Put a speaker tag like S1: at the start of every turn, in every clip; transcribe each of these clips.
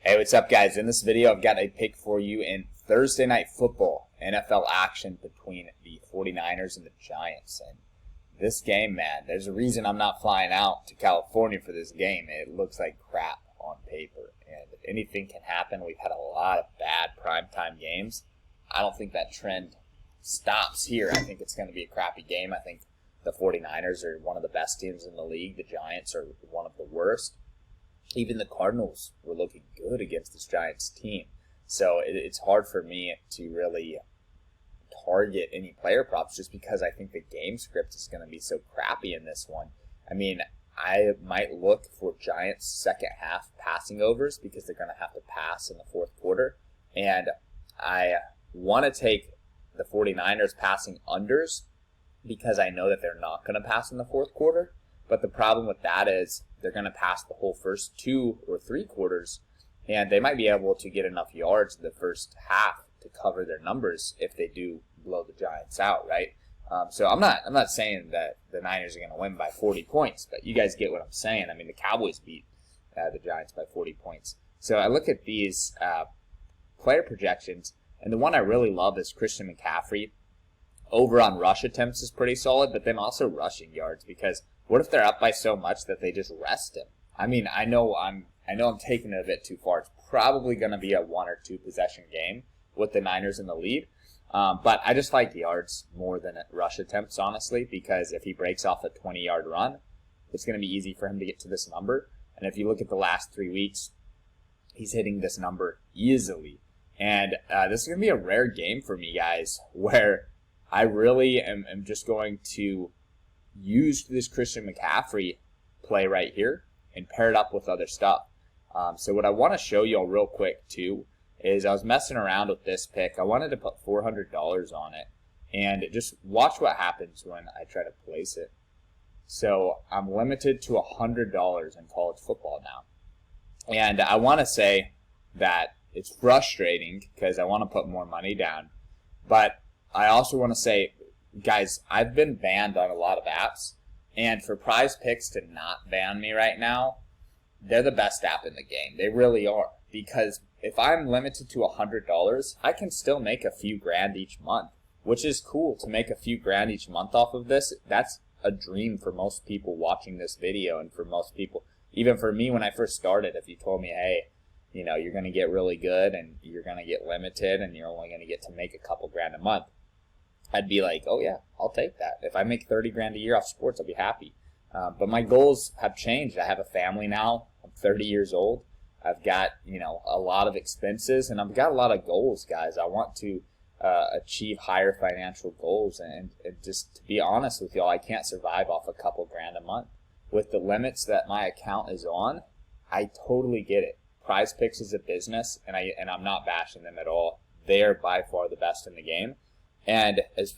S1: Hey, what's up, guys? In this video, I've got a pick for you in Thursday Night Football, NFL action between the 49ers and the Giants. And this game, man, there's a reason I'm not flying out to California for this game. It looks like crap on paper, and anything can happen. We've had a lot of bad primetime games. I don't think that trend stops here. I think it's going to be a crappy game. I think the 49ers are one of the best teams in the league. The Giants are one of the worst. Even the Cardinals were looking good against this Giants team. So it's hard for me to really target any player props just because I think the game script is going to be so crappy in this one. I mean, I might look for Giants second half passing overs because they're going to have to pass in the fourth quarter. And I want to take the 49ers passing unders because I know that they're not going to pass in the fourth quarter. But the problem with that is they're going to pass the whole first 2 or 3 quarters, and they might be able to get enough yards in the first half to cover their numbers if they do blow the Giants out, right? So I'm not saying that the Niners are going to win by 40 points, but you guys get what I'm saying. I mean, the Cowboys beat the Giants by 40 points. So I look at these player projections, and the one I really love is Christian McCaffrey. Over on rush attempts is pretty solid, but then also rushing yards, because what if they're up by so much that they just rest him? I mean, I know I'm taking it a bit too far. It's probably going to be a 1 or 2 possession game with the Niners in the lead. But I just like yards more than rush attempts, honestly, because if he breaks off a 20-yard run, it's going to be easy for him to get to this number. And if you look at the last 3 weeks, he's hitting this number easily. And this is going to be a rare game for me, guys, where I really am just going to use this Christian McCaffrey play right here and pair it up with other stuff. So what I want to show you all real quick too is I was messing around with this pick. I wanted to put $400 on it and just watch what happens when I try to place it. So I'm limited to $100 in college football now. And I want to say that it's frustrating because I want to put more money down. But I also want to say, guys, I've been banned on a lot of apps, and for PrizePicks to not ban me right now, they're the best app in the game. They really are, because if I'm limited to $100, I can still make a few grand each month, which is cool to make a few grand each month off of this. That's a dream for most people watching this video, and for most people, even for me when I first started, if you told me, hey, you know, you're going to get really good and you're going to get limited and you're only going to get to make a couple grand a month, I'd be like, oh yeah, I'll take that. If I make 30 grand a year off sports, I'll be happy. But my goals have changed. I have a family now. I'm 30 years old. I've got, you know, a lot of expenses, and I've got a lot of goals, guys. I want to achieve higher financial goals, and just to be honest with y'all, I can't survive off a couple grand a month. With the limits that my account is on, I totally get it. PrizePicks is a business, and I'm not bashing them at all. They are by far the best in the game. And as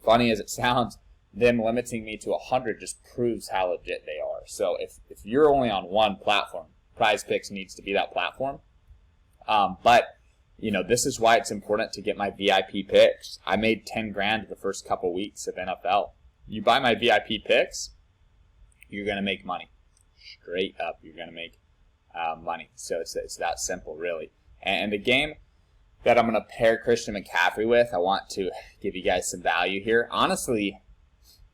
S1: funny as it sounds, them limiting me to 100 just proves how legit they are. So if you're only on one platform, PrizePicks needs to be that platform. But, you know, this is why it's important to get my VIP picks. I made 10 grand the first couple weeks of NFL. You buy my VIP picks, you're going to make money. Straight up, you're going to make money. So it's that simple, really. And the game that I'm going to pair Christian McCaffrey with, I want to give you guys some value here. Honestly,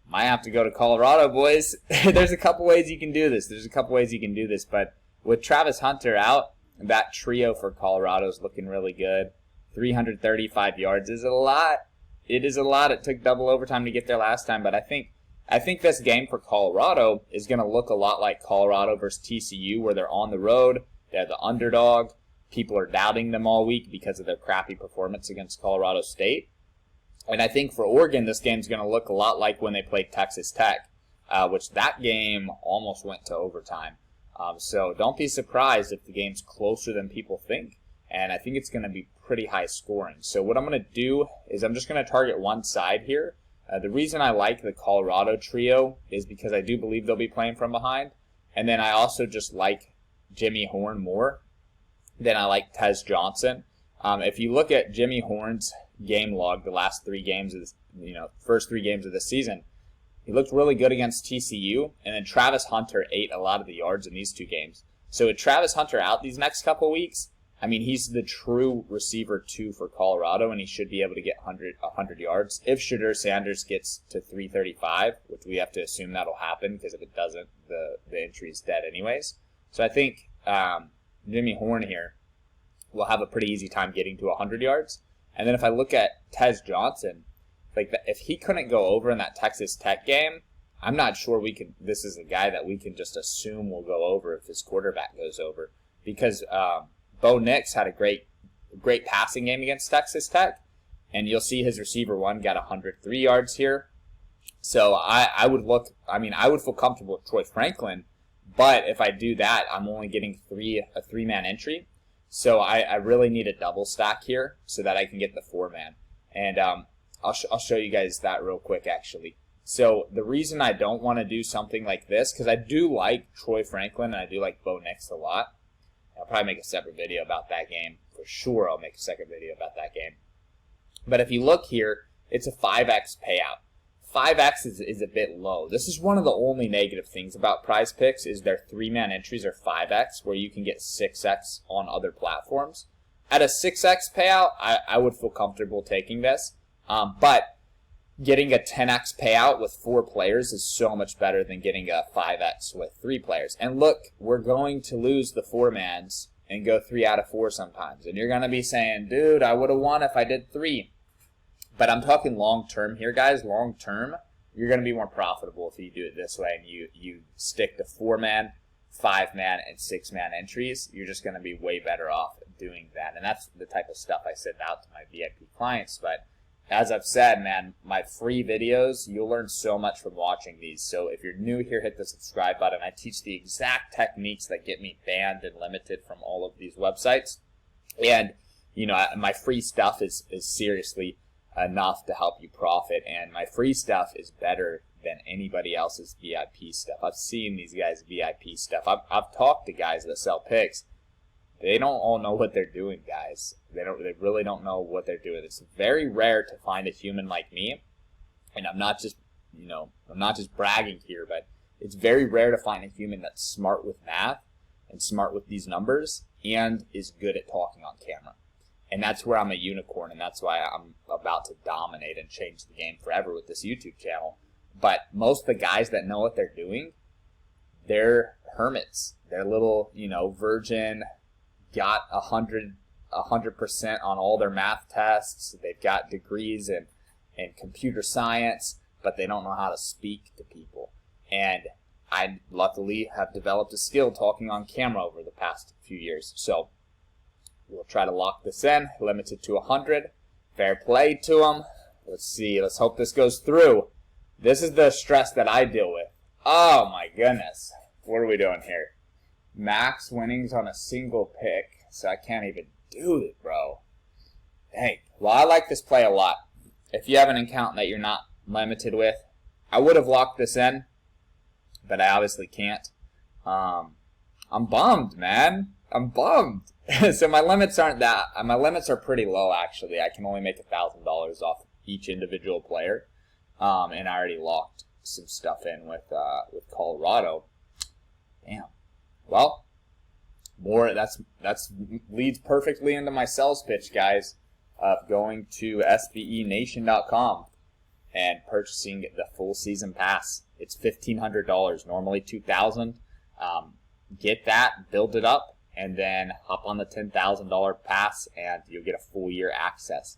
S1: might have to go to Colorado, boys. There's a couple ways you can do this. But with Travis Hunter out, that trio for Colorado is looking really good. 335 yards is a lot. It is a lot. It took double overtime to get there last time. But I think this game for Colorado is going to look a lot like Colorado versus TCU, where they're on the road. They're the underdog. People are doubting them all week because of their crappy performance against Colorado State. And I think for Oregon, this game's going to look a lot like when they played Texas Tech, which that game almost went to overtime. So don't be surprised if the game's closer than people think. And I think it's going to be pretty high scoring. So what I'm going to do is I'm just going to target one side here. The reason I like the Colorado trio is because I do believe they'll be playing from behind. And then I also just like Jimmy Horn more than I like Tez Johnson. If you look at Jimmy Horn's game log, the last 3 games of this, first 3 games of the season, he looked really good against TCU, and then Travis Hunter ate a lot of the yards in these 2 games. So with Travis Hunter out these next couple weeks, I mean, he's the true receiver 2 for Colorado, and he should be able to get 100 yards. If Shedeur Sanders gets to 335, which we have to assume that'll happen, because if it doesn't, the entry is dead anyways. So I think Jimmy Horn here will have a pretty easy time getting to 100 yards. And then if I look at Tez Johnson, like if he couldn't go over in that Texas Tech game, I'm not sure this is a guy that we can just assume will go over if his quarterback goes over. Because Bo Nix had a great passing game against Texas Tech, and you'll see his receiver 1 got 103 yards here. So I would feel comfortable with Troy Franklin, but if I do that, I'm only getting a 3-man entry. So I really need a double stack here so that I can get the 4-man. And I'll show you guys that real quick, actually. So the reason I don't want to do something like this, because I do like Troy Franklin and I do like Bo Nix a lot. I'll probably make a separate video about that game. For sure I'll make a second video about that game. But if you look here, it's a 5x payout. 5x is a bit low. This is one of the only negative things about PrizePicks is their 3-man entries are 5x, where you can get 6x on other platforms. At a 6x payout, I would feel comfortable taking this. But getting a 10x payout with 4 players is so much better than getting a 5x with 3 players. And look, we're going to lose the 4-mans and go 3 out of 4 sometimes. And you're going to be saying, dude, I would have won if I did 3. But I'm talking long-term here, guys. Long-term, you're going to be more profitable if you do it this way and you stick to 4-man, 5-man, and 6-man entries. You're just going to be way better off doing that. And that's the type of stuff I send out to my VIP clients. But as I've said, man, my free videos, you'll learn so much from watching these. So if you're new here, hit the subscribe button. I teach the exact techniques that get me banned and limited from all of these websites. And, you know, my free stuff is seriously enough to help you profit. And my free stuff is better than anybody else's VIP stuff. I've seen these guys' VIP stuff. I've talked to guys that sell picks. They don't all know what they're doing, guys. They really don't know what they're doing. It's very rare to find a human like me, and I'm not just bragging here, but it's very rare to find a human that's smart with math and smart with these numbers and is good at talking on camera. And that's where I'm a unicorn, and that's why I'm about to dominate and change the game forever with this YouTube channel. But most of the guys that know what they're doing, they're hermits. They're little, virgin, got 100% on all their math tests. They've got degrees in computer science, but they don't know how to speak to people. And I luckily have developed a skill talking on camera over the past few years. So we'll try to lock this in, limited to 100. Fair play to them. Let's see. Let's hope this goes through. This is the stress that I deal with. Oh my goodness. What are we doing here? Max winnings on a single pick, so I can't even do it, bro. Dang. Well, I like this play a lot. If you have an account that you're not limited with, I would have locked this in, but I obviously can't. I'm bummed, man. I'm bummed. So my limits my limits are pretty low, actually. I can only make $1,000 off each individual player, and I already locked some stuff in with Colorado. Damn. Well, that's leads perfectly into my sales pitch, guys, of going to SBEnation.com and purchasing the full season pass. It's $1,500, normally $2,000. Get that, build it up, and then hop on the $10,000 pass, and you'll get a full year access.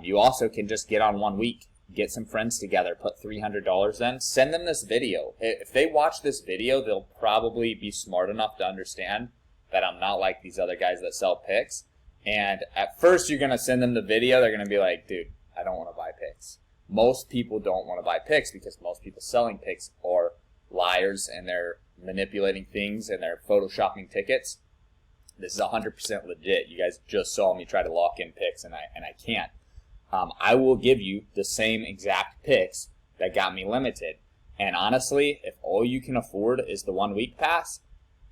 S1: You also can just get on 1 week. Get some friends together, put $300 in, send them this video. If they watch this video, they'll probably be smart enough to understand that I'm not like these other guys that sell picks. And at first, you're going to send them the video. They're going to be like, dude, I don't want to buy picks. Most people don't want to buy picks because most people selling picks are liars and they're manipulating things and they're photoshopping tickets. This is 100% legit. You guys just saw me try to lock in picks, and I can't. I will give you the same exact picks that got me limited. And honestly, if all you can afford is the 1 week pass,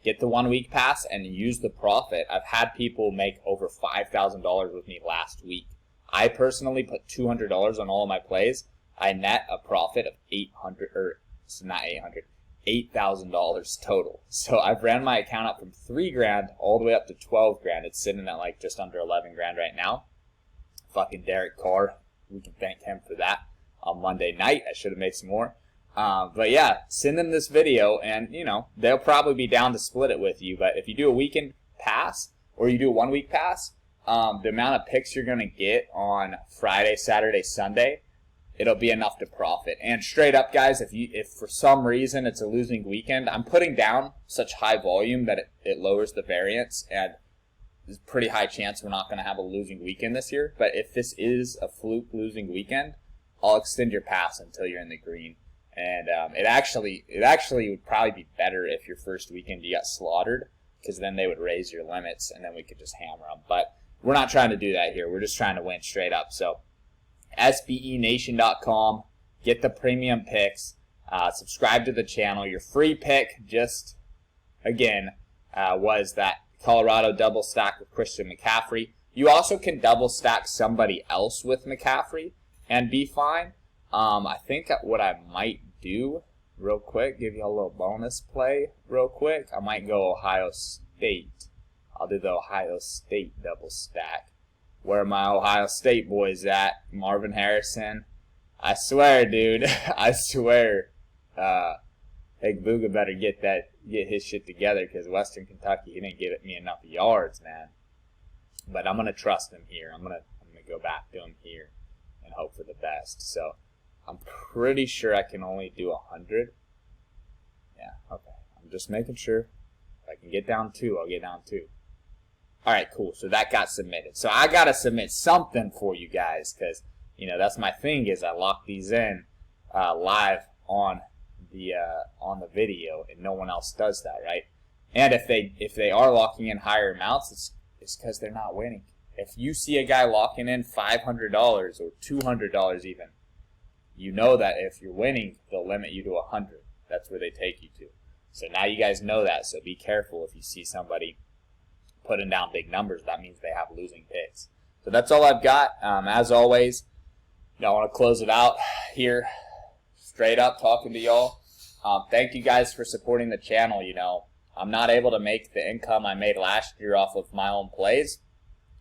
S1: get the 1 week pass and use the profit. I've had people make over $5,000 with me last week. I personally put $200 on all of my plays. I net a profit of $800, or it's not $800, $8,000 total. So I've ran my account up from $3,000 all the way up to $12,000. It's sitting at like just under $11,000 right now. Fucking Derek Carr, we can thank him for that on Monday night. I should have made some more. But yeah, send them this video, and you know they'll probably be down to split it with you. But if you do a weekend pass or you do a 1 week pass, the amount of picks you're gonna get on Friday, Saturday, Sunday, it'll be enough to profit. And straight up, guys, if for some reason it's a losing weekend, I'm putting down such high volume that it lowers the variance, and there's a pretty high chance we're not going to have a losing weekend this year. But if this is a fluke losing weekend, I'll extend your pass until you're in the green. And it actually would probably be better if your first weekend you got slaughtered, because then they would raise your limits and then we could just hammer them. But we're not trying to do that here. We're just trying to win straight up. So SBEnation.com, get the premium picks, subscribe to the channel. Your free pick, just again, was that Colorado double stack with Christian McCaffrey. You also can double stack somebody else with McCaffrey and be fine. I think what I might do real quick, give you a little bonus play real quick. I might go Ohio State. I'll do the Ohio State double stack. Where are my Ohio State boys at? Marvin Harrison. I swear, dude. I swear. Big Booga better get his shit together, because Western Kentucky, he didn't give me enough yards, man. But I'm gonna trust him here. I'm gonna go back to him here and hope for the best. So I'm pretty sure I can only do 100. Yeah, okay. I'm just making sure. If I can get down 2, I'll get down 2. All right, cool. So that got submitted. So I gotta submit something for you guys, because you know that's my thing, is I lock these in live on the video, and no one else does that, right? And if they are locking in higher amounts, it's because they're not winning. If you see a guy locking in $500 or $200 even, you know that if you're winning, they'll limit you to 100. That's where they take you to. So now you guys know that. So be careful if you see somebody putting down big numbers. That means they have losing picks. So that's all I've got. As always, I want to close it out here, straight up talking to y'all. Thank you guys for supporting the channel. You know, I'm not able to make the income I made last year off of my own plays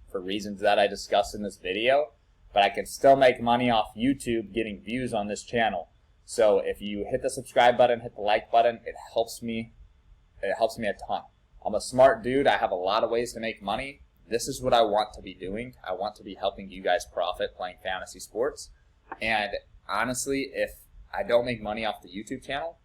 S1: for reasons that I discussed in this video, but I can still make money off YouTube getting views on this channel. So if you hit the subscribe button, hit the like button, it helps me a ton. I'm a smart dude. I have a lot of ways to make money. This is what I want to be doing. I want to be helping you guys profit playing fantasy sports. And honestly, if I don't make money off the YouTube channel,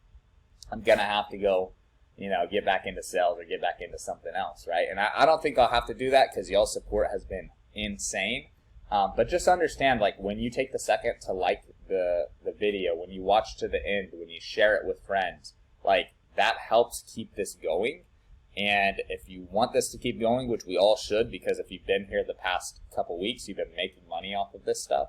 S1: I'm going to have to go, get back into sales or get back into something else, right? And I don't think I'll have to do that, because y'all's support has been insane. But just understand, like, when you take the second to like the video, when you watch to the end, when you share it with friends, like, that helps keep this going. And if you want this to keep going, which we all should, because if you've been here the past couple weeks, you've been making money off of this stuff,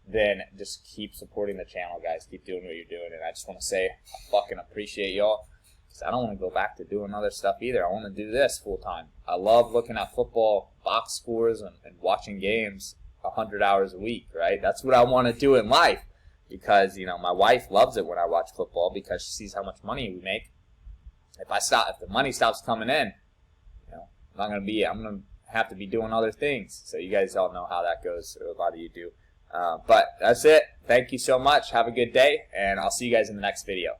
S1: then just keep supporting the channel, guys. Keep doing what you're doing. And I just want to say I fucking appreciate y'all, because I don't want to go back to doing other stuff either. I want to do this full time. I love looking at football box scores and watching games 100 hours a week, right? That's what I want to do in life, because, my wife loves it when I watch football, because she sees how much money we make. If the money stops coming in, I'm going to have to be doing other things. So you guys all know how that goes, or a lot of you do. But that's it. Thank you so much. Have a good day, and I'll see you guys in the next video.